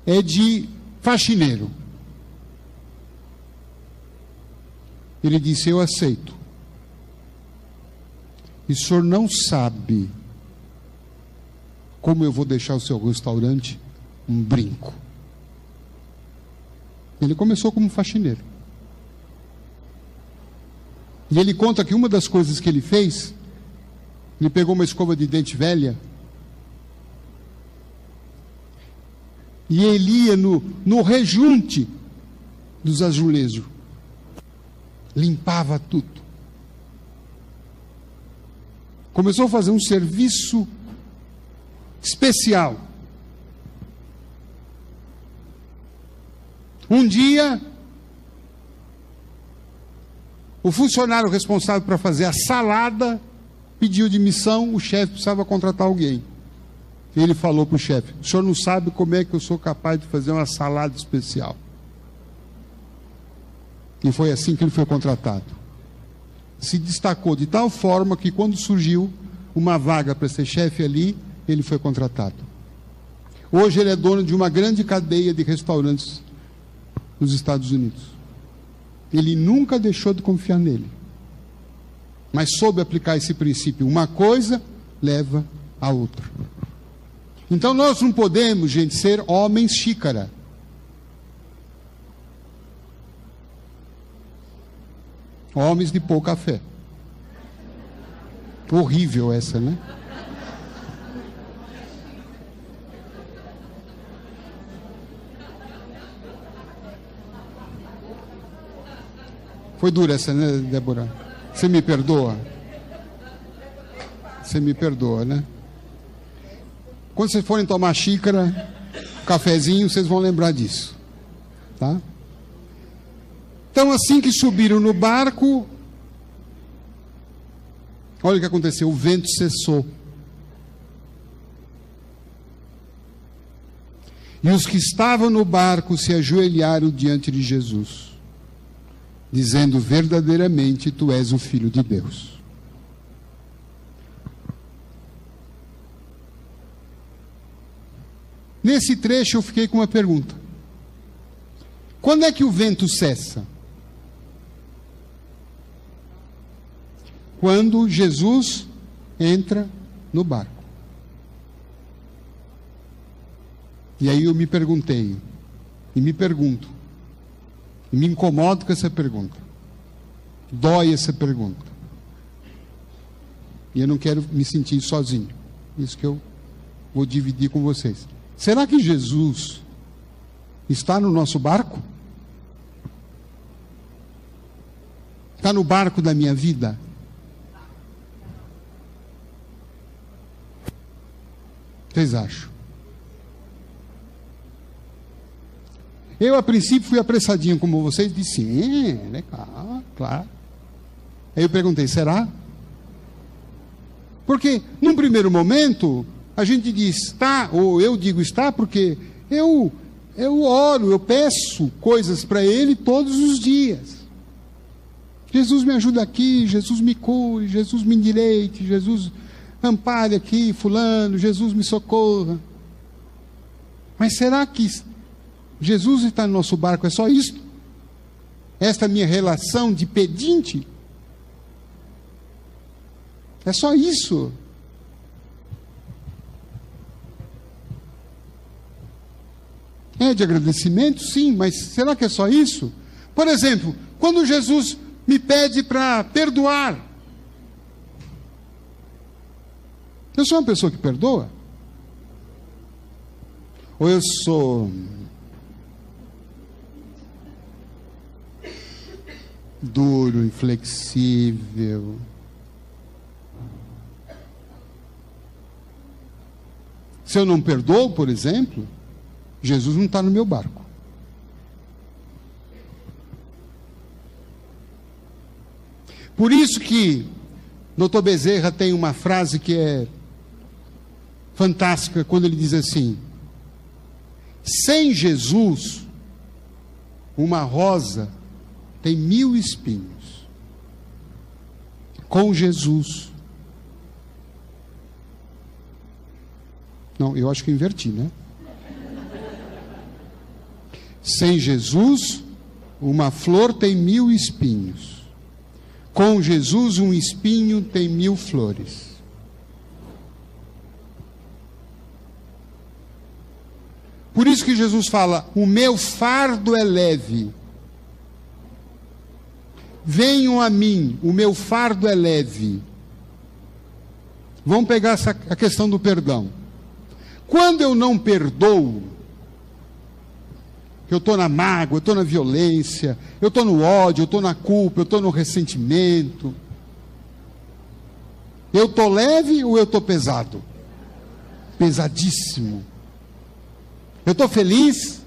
é de faxineiro. Ele disse: eu aceito. E o senhor não sabe como eu vou deixar o seu restaurante um brinco. Ele começou como faxineiro. E ele conta que uma das coisas que ele fez, ele pegou uma escova de dente velha e ele ia no rejunte dos azulejos, limpava tudo. Começou a fazer um serviço especial. Um dia, o funcionário responsável para fazer a salada pediu demissão, o chefe precisava contratar alguém. Ele falou para o chefe: o senhor não sabe como é que eu sou capaz de fazer uma salada especial. E foi assim que ele foi contratado. Se destacou de tal forma que quando surgiu uma vaga para ser chefe ali, ele foi contratado. Hoje ele é dono de uma grande cadeia de restaurantes nos Estados Unidos. Ele nunca deixou de confiar nele, mas soube aplicar esse princípio: uma coisa leva a outra. Então nós não podemos, gente, ser homens xícara. Homens de pouca fé. Horrível essa, né? Foi dura essa, né, Débora? Você me perdoa? Você me perdoa, né? Quando vocês forem tomar xícara, cafezinho, vocês vão lembrar disso. Tá? Então, assim que subiram no barco, Olha o que aconteceu, o vento cessou. E os que estavam no barco se ajoelharam diante de Jesus, dizendo: verdadeiramente tu és o Filho de Deus. Nesse trecho eu fiquei com uma pergunta: quando é que o vento cessa? Quando Jesus entra no barco. E aí eu me perguntei, e me pergunto, e me incomodo com essa pergunta. Dói essa pergunta. E eu não quero me sentir sozinho. Isso que eu vou dividir com vocês. Será que Jesus está no nosso barco? Está no barco da minha vida? Vocês acham? Eu, a princípio, fui apressadinho como vocês, disse: sim, legal, claro. Aí eu perguntei: será? Porque, num primeiro momento, a gente diz está, ou eu digo está, porque eu oro, eu peço coisas para Ele todos os dias. Jesus me ajuda aqui, Jesus me cure, Jesus me endireite, Jesus ampare aqui, fulano, Jesus me socorra. Mas será que Jesus está no nosso barco? É só isso? Esta minha relação de pedinte? É só isso? É de agradecimento? Sim, mas será que é só isso? Por exemplo, quando Jesus me pede para perdoar, eu sou uma pessoa que perdoa? Ou eu sou duro, inflexível? Se eu não perdoo, por exemplo, Jesus não está no meu barco. Por isso que Dr. Bezerra tem uma frase que é fantástica, quando ele diz assim: sem Jesus, uma rosa tem 1000 espinhos. Com Jesus. Não, eu acho que eu inverti, né? Sem Jesus, uma flor tem 1000 espinhos. Com Jesus, um espinho tem 1000 flores. Por isso que Jesus fala: o meu fardo é leve. Venham a mim, o meu fardo é leve. Vamos pegar a questão do perdão. Quando eu não perdoo, eu estou na mágoa, eu estou na violência, eu estou no ódio, eu estou na culpa, eu estou no ressentimento. Eu estou leve ou eu estou pesado? Pesadíssimo. Eu estou feliz?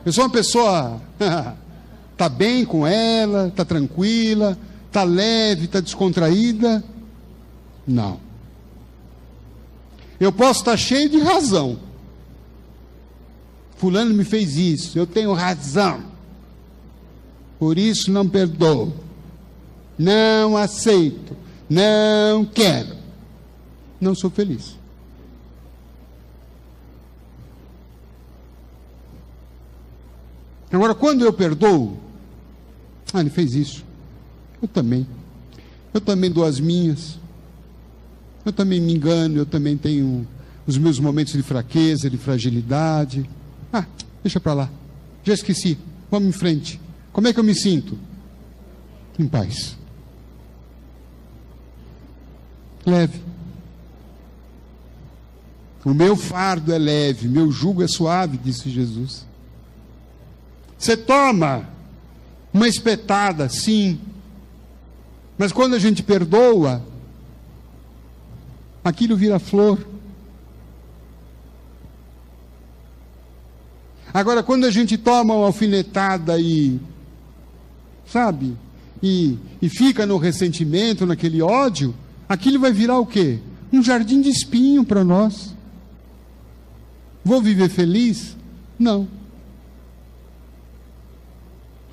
Eu sou uma pessoa, está bem com ela, está tranquila, está leve, está descontraída? Não. Eu posso estar cheio de razão. Fulano me fez isso, eu tenho razão. Por isso não perdoo. Não aceito. Não quero. Não sou feliz. Agora, quando eu perdoo, ele fez isso. Eu também dou as minhas. Eu também me engano, eu também tenho os meus momentos de fraqueza, de fragilidade. Deixa para lá. Já esqueci. Vamos em frente. Como é que eu me sinto? Em paz. Leve. O meu fardo é leve, meu jugo é suave, disse Jesus. Você toma uma espetada, sim. Mas quando a gente perdoa, aquilo vira flor. Agora, quando a gente toma uma alfinetada e fica no ressentimento, naquele ódio, aquilo vai virar o quê? Um jardim de espinho para nós. Vou viver feliz? Não.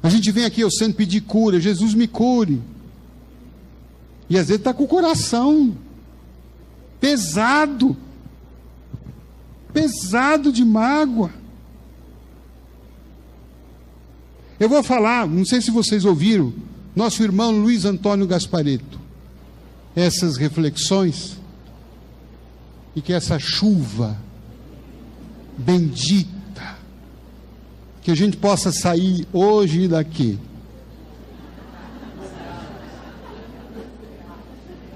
A gente vem aqui, eu sempre pedir cura, Jesus me cure. E às vezes está com o coração pesado de mágoa. Eu vou falar, não sei se vocês ouviram, nosso irmão Luiz Antônio Gasparetto, essas reflexões, e que essa chuva bendita, que a gente possa sair hoje daqui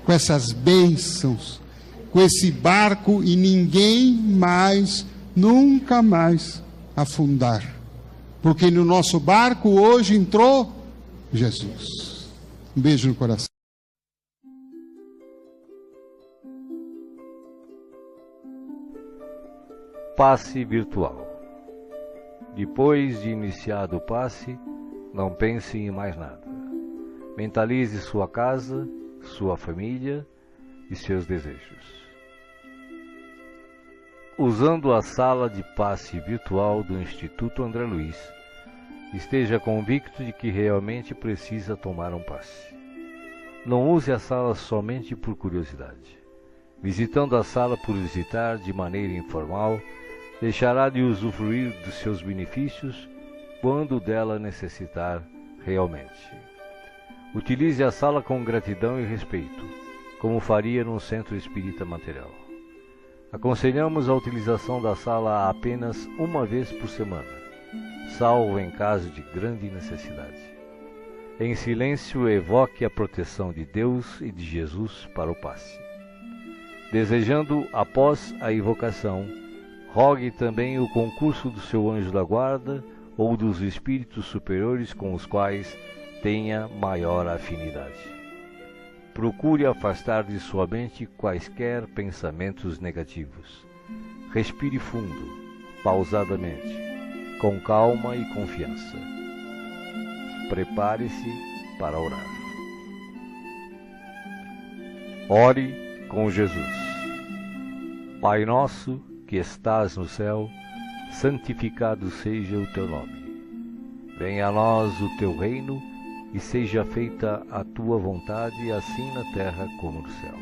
com essas bênçãos, com esse barco e ninguém mais, nunca mais afundar. Porque no nosso barco hoje entrou Jesus. Um beijo no coração. Passe virtual. Depois de iniciado o passe, não pense em mais nada. Mentalize sua casa, sua família e seus desejos. Usando a sala de passe virtual do Instituto André Luiz, esteja convicto de que realmente precisa tomar um passe. Não use a sala somente por curiosidade. Visitando a sala por visitar de maneira informal, deixará de usufruir dos seus benefícios quando dela necessitar realmente. Utilize a sala com gratidão e respeito, como faria num centro espírita material. Aconselhamos a utilização da sala apenas uma vez por semana, salvo em caso de grande necessidade. Em silêncio, evoque a proteção de Deus e de Jesus para o passe. Desejando, após a invocação, rogue também o concurso do seu anjo da guarda ou dos espíritos superiores com os quais tenha maior afinidade. Procure afastar de sua mente quaisquer pensamentos negativos. Respire fundo, pausadamente, com calma e confiança. Prepare-se para orar. Ore com Jesus. Pai nosso, que estás no céu, santificado seja o teu nome. Venha a nós o teu reino e seja feita a tua vontade, assim na terra como no céu.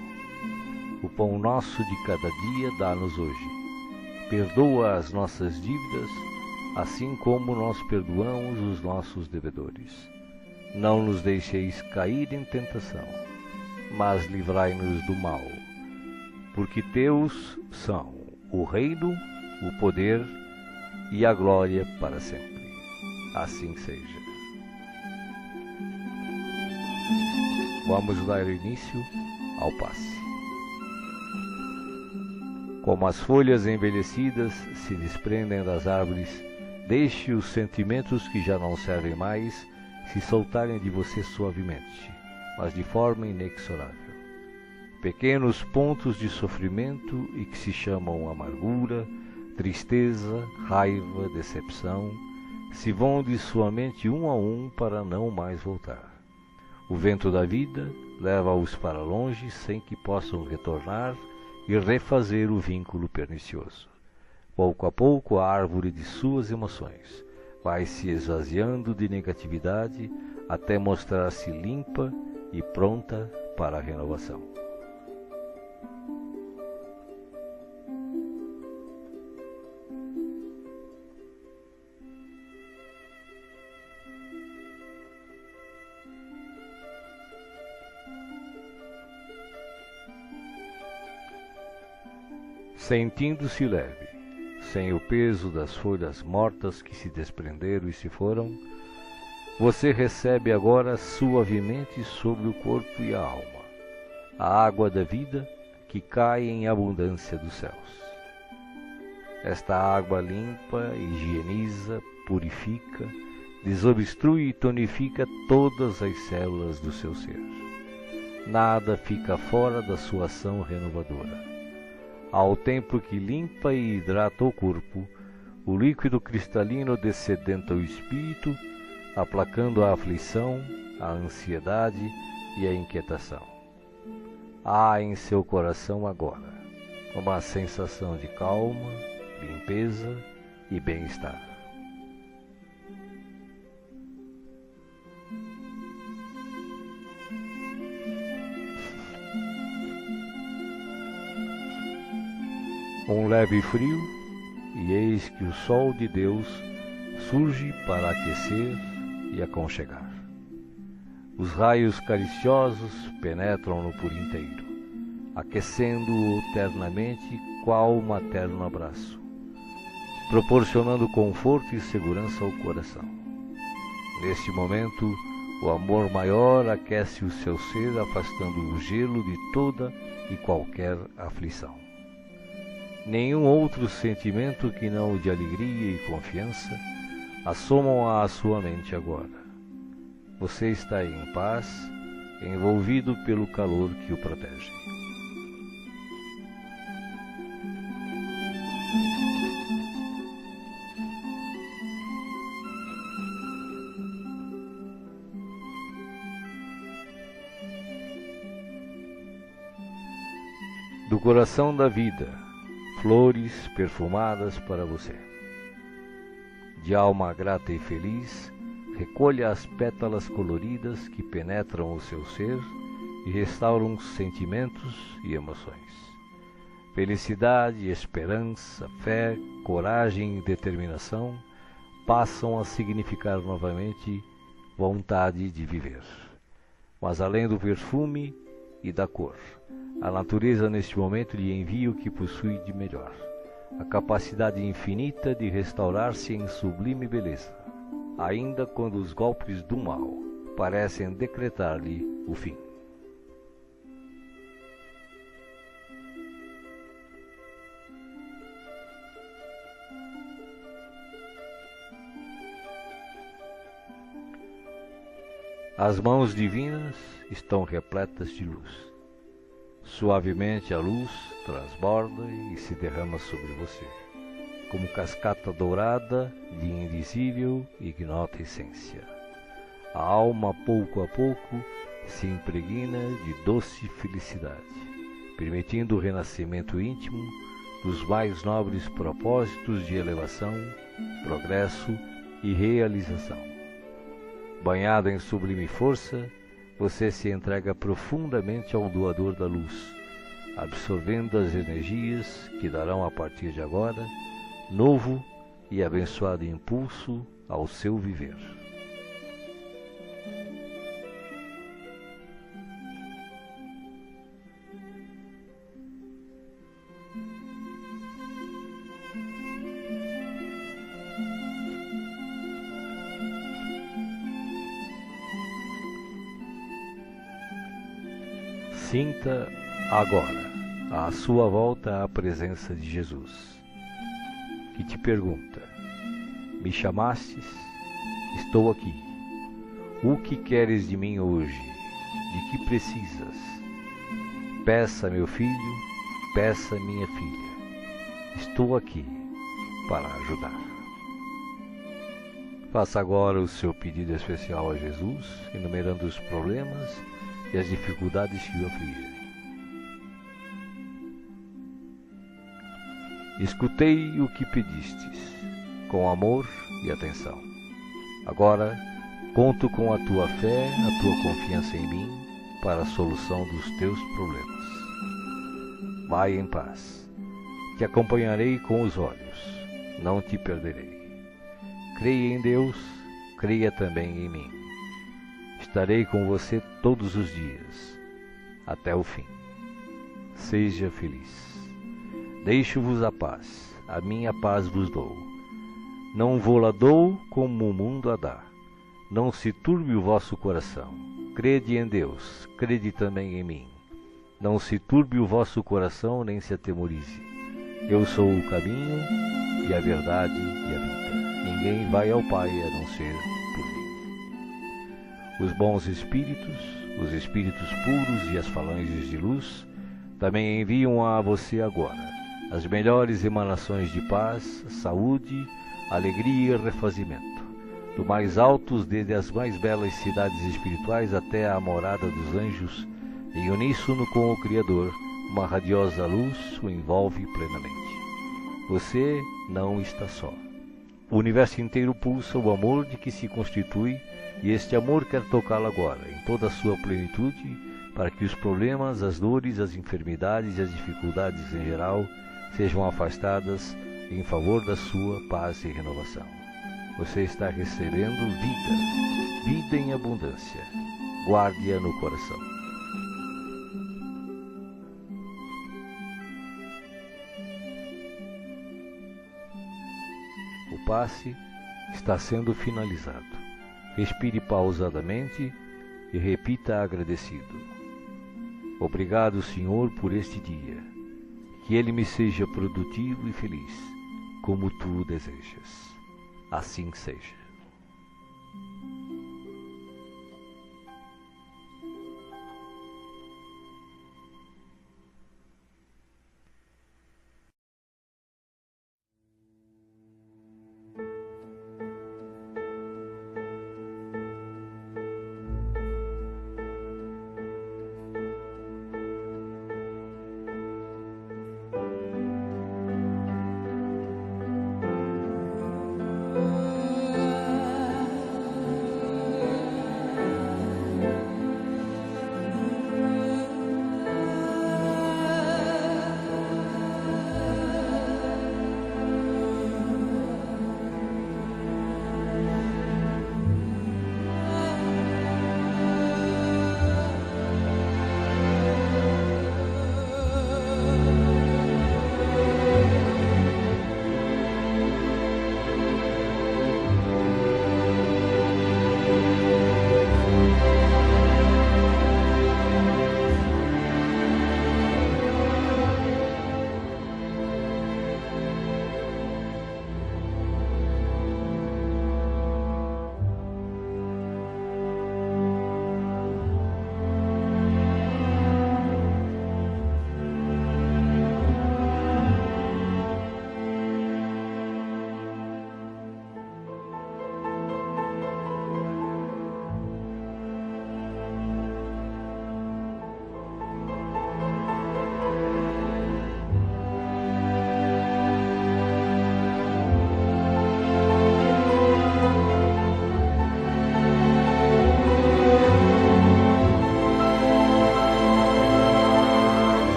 O pão nosso de cada dia dá-nos hoje. Perdoa as nossas dívidas, assim como nós perdoamos os nossos devedores. Não nos deixeis cair em tentação, mas livrai-nos do mal. Porque teus são o reino, o poder e a glória para sempre. Assim seja. Vamos dar início ao passe. Como as folhas envelhecidas se desprendem das árvores, deixe os sentimentos que já não servem mais se soltarem de você suavemente, mas de forma inexorável. Pequenos pontos de sofrimento e que se chamam amargura, tristeza, raiva, decepção, se vão de sua mente um a um para não mais voltar. O vento da vida leva-os para longe sem que possam retornar e refazer o vínculo pernicioso. Pouco a pouco a árvore de suas emoções vai se esvaziando de negatividade até mostrar-se limpa e pronta para a renovação. Sentindo-se leve, sem o peso das folhas mortas que se desprenderam e se foram, você recebe agora suavemente sobre o corpo e a alma a água da vida que cai em abundância dos céus. Esta água limpa, higieniza, purifica, desobstrui e tonifica todas as células do seu ser. Nada fica fora da sua ação renovadora. Ao tempo que limpa e hidrata o corpo, o líquido cristalino descedenta o espírito, aplacando a aflição, a ansiedade e a inquietação. há em seu coração agora uma sensação de calma, limpeza e bem-estar. Um leve frio, e eis que o sol de Deus surge para aquecer e aconchegar. Os raios cariciosos penetram-no por inteiro, aquecendo-o ternamente qual um materno abraço, proporcionando conforto e segurança ao coração. Neste momento, o amor maior aquece o seu ser, afastando o gelo de toda e qualquer aflição. Nenhum outro sentimento que não o de alegria e confiança assomam à sua mente agora. Você está em paz, envolvido pelo calor que o protege. Do coração da vida, flores perfumadas para você. De alma grata e feliz, recolha as pétalas coloridas que penetram o seu ser e restauram sentimentos e emoções. Felicidade, esperança, fé, coragem e determinação passam a significar novamente vontade de viver. Mas além do perfume e da cor, a natureza neste momento lhe envia o que possui de melhor, a capacidade infinita de restaurar-se em sublime beleza, ainda quando os golpes do mal parecem decretar-lhe o fim. As mãos divinas estão repletas de luz. Suavemente a luz transborda e se derrama sobre você, como cascata dourada de invisível e ignota essência. A alma, pouco a pouco, se impregna de doce felicidade, permitindo o renascimento íntimo dos mais nobres propósitos de elevação, progresso e realização. Banhado em sublime força, você se entrega profundamente ao doador da luz, absorvendo as energias que darão a partir de agora novo e abençoado impulso ao seu viver. Sinta agora à sua volta a presença de Jesus, que te pergunta: me chamastes? Estou aqui. O que queres de mim hoje? De que precisas? Peça, meu filho, peça, minha filha. Estou aqui para ajudar. Faça agora o seu pedido especial a Jesus, enumerando os problemas e as dificuldades que o afligem. Escutei o que pedistes, com amor e atenção. Agora, conto com a tua fé, a tua confiança em mim, para a solução dos teus problemas. Vai em paz. Te acompanharei com os olhos, não te perderei. Creia em Deus, creia também em mim. Estarei com você todos os dias, até o fim. Seja feliz. Deixo-vos a paz, a minha paz vos dou. Não vou-la dou como o mundo a dá. Não se turbe o vosso coração. Crede em Deus, crede também em mim. Não se turbe o vosso coração, nem se atemorize. Eu sou o caminho e a verdade e a vida. Ninguém vai ao Pai a não ser por mim. Os bons espíritos, os espíritos puros e as falanges de luz também enviam a você agora as melhores emanações de paz, saúde, alegria e refazimento, do mais altos desde as mais belas cidades espirituais até a morada dos anjos, Em uníssono com o Criador, uma radiosa luz o envolve plenamente. Você não está só. O universo inteiro pulsa o amor de que se constitui, e este amor quer tocá-lo agora, em toda a sua plenitude, para que os problemas, as dores, as enfermidades e as dificuldades em geral sejam afastadas em favor da sua paz e renovação. Você está recebendo vida, vida em abundância. Guarde-a no coração. O passe está sendo finalizado. Respire pausadamente e repita agradecido. Obrigado, Senhor, por este dia. Que ele me seja produtivo e feliz, como tu desejas. Assim seja.